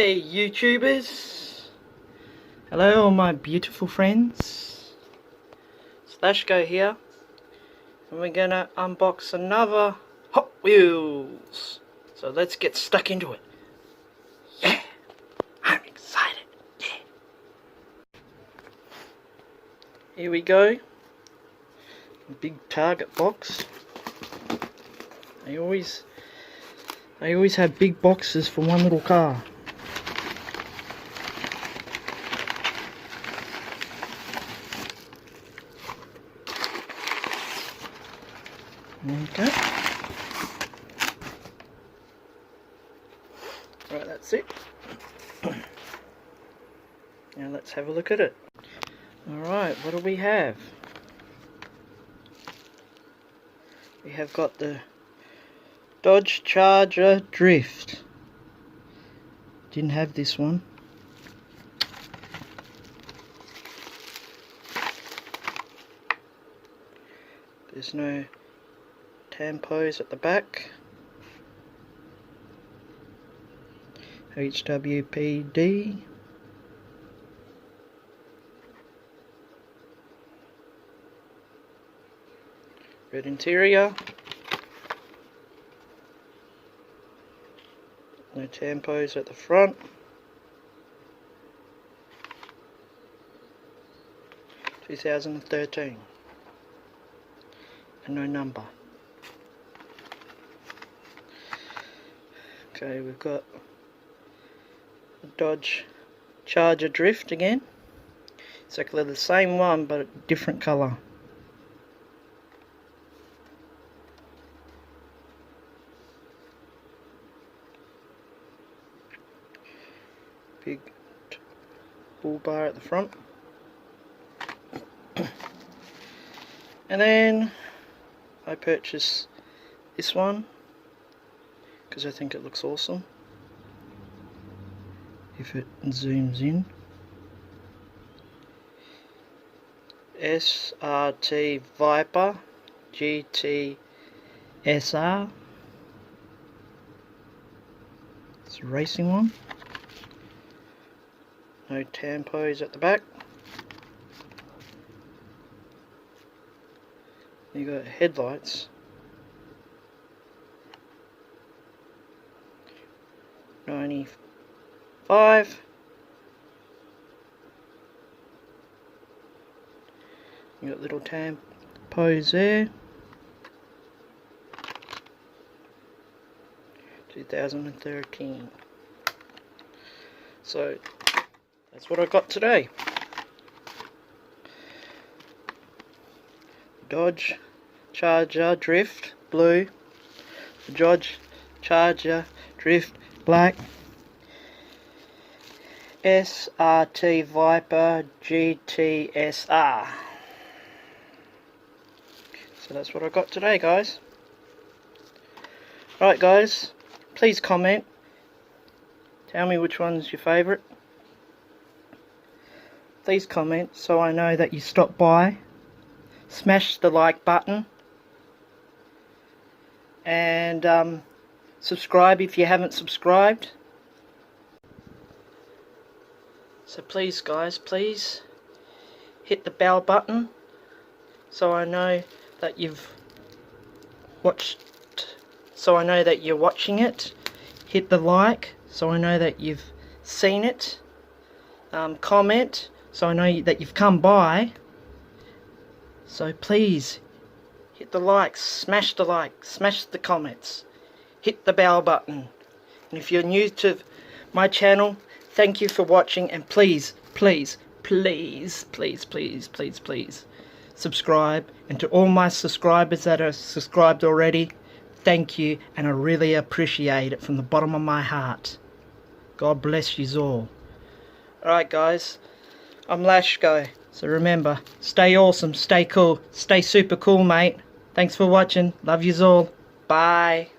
Hey YouTubers! Hello all my beautiful friends. It's LashGo here, and we're gonna unbox another Hot Wheels. So let's get stuck into it. Yeah! I'm excited. Yeah! Here we go. Big Target box. I always have big boxes for one little car. There we go. Right, that's it. Now let's have a look at it. Alright, what do we have? We have got the Dodge Charger Drift. Didn't have this one. There's no tampos at the back. HWPD. Red interior. No tampos at the front. (2013). And no number. Okay, we've got the Dodge Charger Drift again. Exactly the same one, but a different colour. Big bull bar at the front. And then I purchased this one because I think it looks awesome. If it zooms in. SRT Viper GT SR. It's a racing one. No tampos at the back. You got headlights. 95. You got little tampos there. 2013. So that's what I got today. Dodge Charger Drift blue, the Dodge Charger Drift black, SRT Viper GTSR. So that's what I got today, guys. Right, guys, please comment. Tell me which one's your favourite. Please comment so I know that you stopped by. Smash the like button and subscribe if you haven't subscribed. So please guys, please hit the bell button so I know that you've watched, so I know that you're watching it. Hit the like so I know that you've seen it. Comment so I know that you've come by. So please hit the likes, smash the like, smash the comments, hit the bell button. And if you're new to my channel, thank you for watching, and please, please, please, please, please, please, please subscribe. And to all my subscribers that are subscribed already, thank you, and I really appreciate it from the bottom of my heart. God bless you all. Alright guys, I'm LashGo. So remember, stay awesome, stay cool, stay super cool, mate. Thanks for watching. Love yous all. Bye.